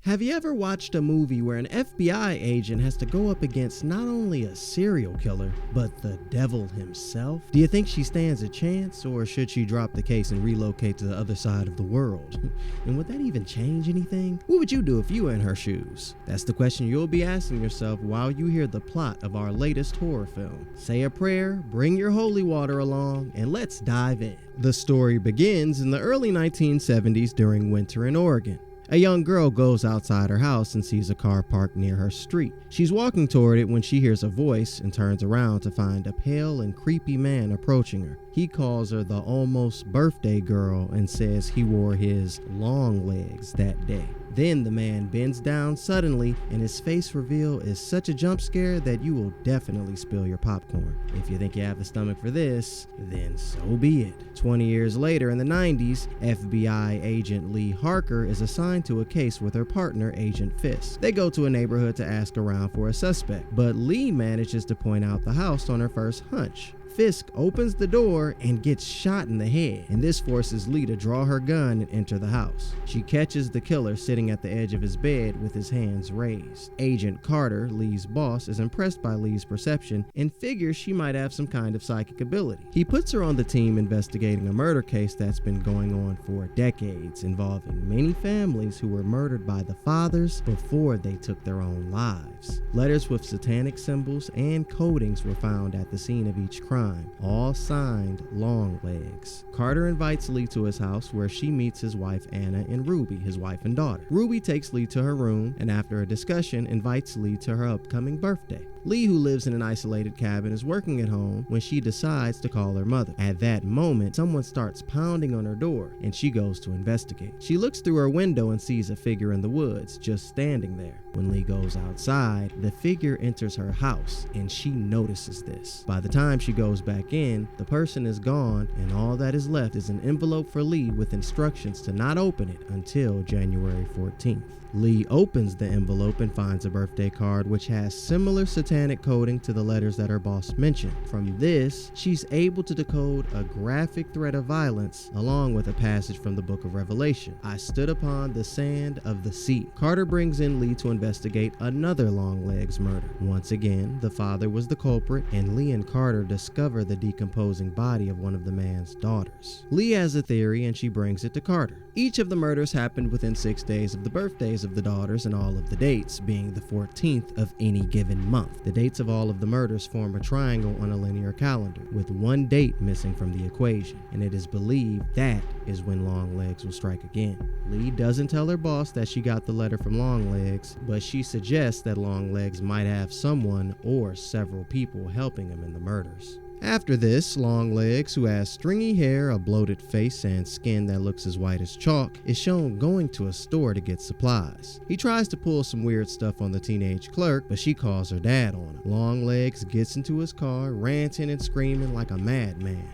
Have you ever watched a movie where an FBI agent has to go up against not only a serial killer, but the devil himself? Do you think she stands a chance, or should she drop the case and relocate to the other side of the world? And would that even change anything? What would you do if you were in her shoes? That's the question you'll be asking yourself while you hear the plot of our latest horror film. Say a prayer, bring your holy water along, and let's dive in. The story begins in the early 1970s during winter in Oregon. A young girl goes outside her house and sees a car parked near her street. She's walking toward it when she hears a voice and turns around to find a pale and creepy man approaching her. He calls her the almost birthday girl and says he wore his long legs that day. Then the man bends down suddenly and his face reveal is such a jump scare that you will definitely spill your popcorn. If you think you have the stomach for this, then so be it. 20 years later in the 90s, FBI agent Lee Harker is assigned to a case with her partner, Agent Fisk. They go to a neighborhood to ask around for a suspect, but Lee manages to point out the house on her first hunch. Fisk opens the door and gets shot in the head, and this forces Lee to draw her gun and enter the house. She catches the killer sitting at the edge of his bed with his hands raised. Agent Carter, Lee's boss, is impressed by Lee's perception and figures she might have some kind of psychic ability. He puts her on the team investigating a murder case that's been going on for decades, involving many families who were murdered by the fathers before they took their own lives. Letters with satanic symbols and codings were found at the scene of each crime, all signed Longlegs. Carter invites Lee to his house where she meets his wife Anna and Ruby, his wife and daughter. Ruby takes Lee to her room and after a discussion invites Lee to her upcoming birthday. Lee, who lives in an isolated cabin, is working at home when she decides to call her mother. At that moment, someone starts pounding on her door and she goes to investigate. She looks through her window and sees a figure in the woods just standing there. When Lee goes outside, the figure enters her house and she notices this. By the time she goes back in, the person is gone and all that is left is an envelope for Lee with instructions to not open it until January 14th. Lee opens the envelope and finds a birthday card which has similar satanic coding to the letters that her boss mentioned. From this, she's able to decode a graphic threat of violence along with a passage from the book of Revelation. I stood upon the sand of the sea. Carter brings in Lee to investigate another Longlegs murder. Once again, the father was the culprit and Lee and Carter discover the decomposing body of one of the man's daughters. Lee has a theory and she brings it to Carter. Each of the murders happened within 6 days of the birthdays of the daughters and all of the dates being the 14th of any given month. The dates of all of the murders form a triangle on a linear calendar with one date missing from the equation, and it is believed that is when Longlegs will strike again. Lee doesn't tell her boss that she got the letter from Longlegs, but she suggests that Longlegs might have someone or several people helping him in the murders. After this, Longlegs, who has stringy hair, a bloated face, and skin that looks as white as chalk, is shown going to a store to get supplies. He tries to pull some weird stuff on the teenage clerk, but she calls her dad on him. Longlegs gets into his car, ranting and screaming like a madman.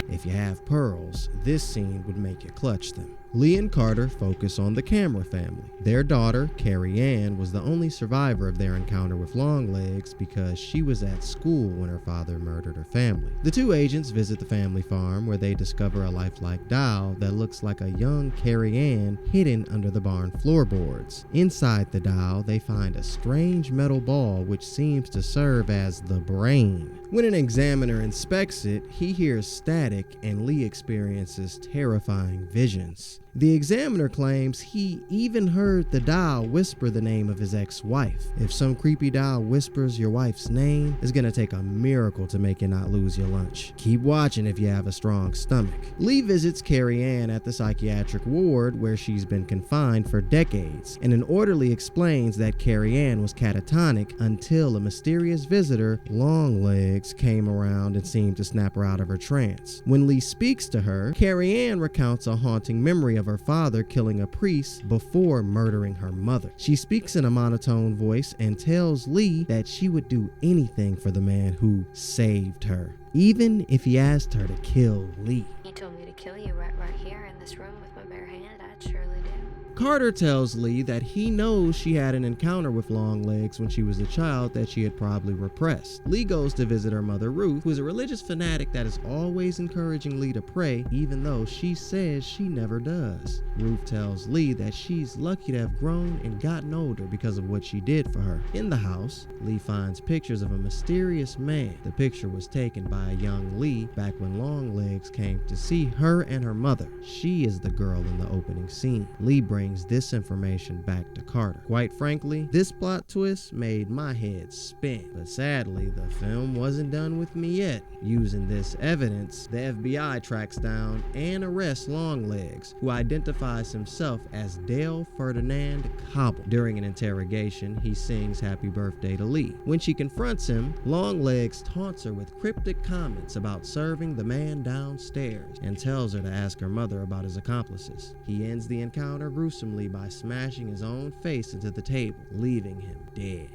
If you have pearls, this scene would make you clutch them. Lee and Carter focus on the camera family. Their daughter, Carrie Ann, was the only survivor of their encounter with Longlegs because she was at school when her father murdered her family. The two agents visit the family farm where they discover a lifelike doll that looks like a young Carrie Ann hidden under the barn floorboards. Inside the doll, they find a strange metal ball which seems to serve as the brain. When an examiner inspects it, he hears static and Lee experiences terrifying visions. The examiner claims he even heard the doll whisper the name of his ex-wife. If some creepy doll whispers your wife's name, it's gonna take a miracle to make you not lose your lunch. Keep watching if you have a strong stomach. Lee visits Carrie Ann at the psychiatric ward where she's been confined for decades, and an orderly explains that Carrie Ann was catatonic until a mysterious visitor, Longlegs, came around and seemed to snap her out of her trance. When Lee speaks to her, Carrie Ann recounts a haunting memory of her father killing a priest before murdering her mother. She speaks in a monotone voice and tells Lee that she would do anything for the man who saved her, even if he asked her to kill Lee. He told me to kill you right here in this room with my bare hand. I'd surely do. Carter tells Lee that he knows she had an encounter with Longlegs when she was a child that she had probably repressed. Lee goes to visit her mother Ruth, who is a religious fanatic that is always encouraging Lee to pray, even though she says she never does. Ruth tells Lee that she's lucky to have grown and gotten older because of what she did for her. In the house, Lee finds pictures of a mysterious man. The picture was taken by a young Lee back when Longlegs came to see her and her mother. She is the girl in the opening scene. Lee brings this information back to Carter. Quite frankly, this plot twist made my head spin, but sadly, the film wasn't done with me yet. Using this evidence, the FBI tracks down and arrests Longlegs, who identifies himself as Dale Ferdinand Cobble. During an interrogation, he sings happy birthday to Lee. When she confronts him, Longlegs taunts her with cryptic comments about serving the man downstairs and tells her to ask her mother about his accomplices. He ends the encounter gruesomely by smashing his own face into the table, leaving him dead.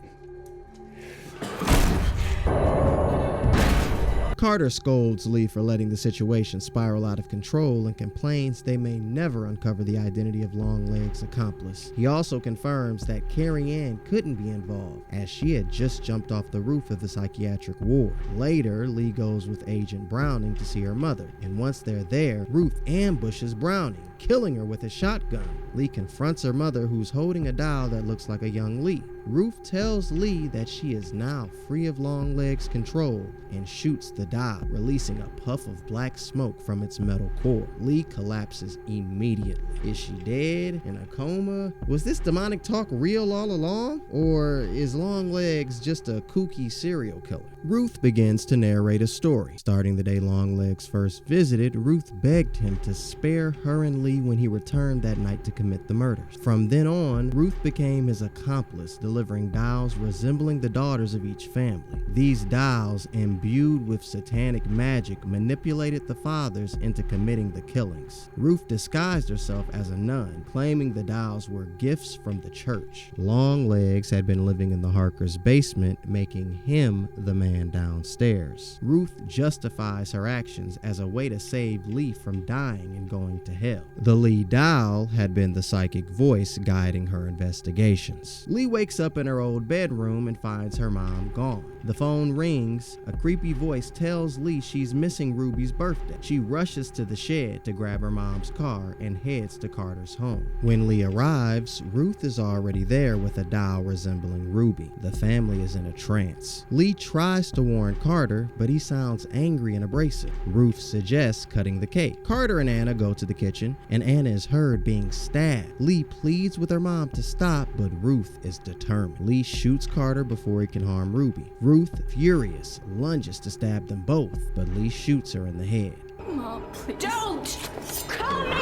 Carter scolds Lee for letting the situation spiral out of control and complains they may never uncover the identity of Longlegs' accomplice. He also confirms that Carrie Ann couldn't be involved, as she had just jumped off the roof of the psychiatric ward. Later, Lee goes with Agent Browning to see her mother, and once they're there, Ruth ambushes Browning, killing her with a shotgun. Lee confronts her mother, who's holding a doll that looks like a young Lee. Ruth tells Lee that she is now free of Longlegs' control and shoots the doll, releasing a puff of black smoke from its metal core. Lee collapses immediately. Is she dead? In a coma? Was this demonic talk real all along? Or is Longlegs just a kooky serial killer? Ruth begins to narrate a story. Starting the day Longlegs first visited, Ruth begged him to spare her and Lee when he returned that night to commit the murders. From then on, Ruth became his accomplice, delivering dolls resembling the daughters of each family. These dolls, imbued with satanic magic, manipulated the fathers into committing the killings. Ruth disguised herself as a nun, claiming the dolls were gifts from the church. Longlegs had been living in the Harkers' basement, making him the man downstairs. Ruth justifies her actions as a way to save Lee from dying and going to hell. The Lee doll had been the psychic voice guiding her investigations. Lee wakes up in her old bedroom and finds her mom gone. The phone rings. A creepy voice tells Lee she's missing Ruby's birthday. She rushes to the shed to grab her mom's car and heads to Carter's home. When Lee arrives, Ruth is already there with a doll resembling Ruby. The family is in a trance. Lee tries to warn Carter, but he sounds angry and abrasive. Ruth suggests cutting the cake. Carter and Anna go to the kitchen, and Anna is heard being stabbed. Lee pleads with her mom to stop, but Ruth is determined. Lee shoots Carter before he can harm Ruby. Ruth, furious, lunges to stab them both, but Lee shoots her in the head. Mom, please. Don't! Call me!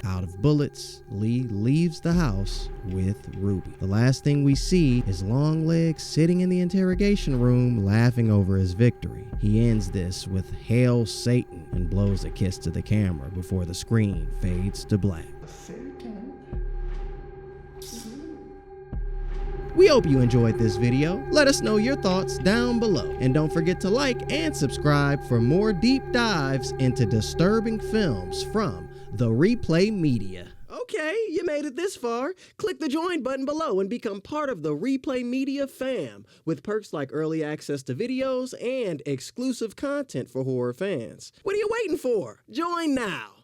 Out of bullets, Lee leaves the house with Ruby. The last thing we see is Longlegs sitting in the interrogation room laughing over his victory. He ends this with "Hail Satan" and blows a kiss to the camera before the screen fades to black. We hope you enjoyed this video. Let us know your thoughts down below. And don't forget to like and subscribe for more deep dives into disturbing films from the Replay Media. Okay, you made it this far. Click the join button below and become part of the Replay Media fam, with perks like early access to videos and exclusive content for horror fans. What are you waiting for? Join now.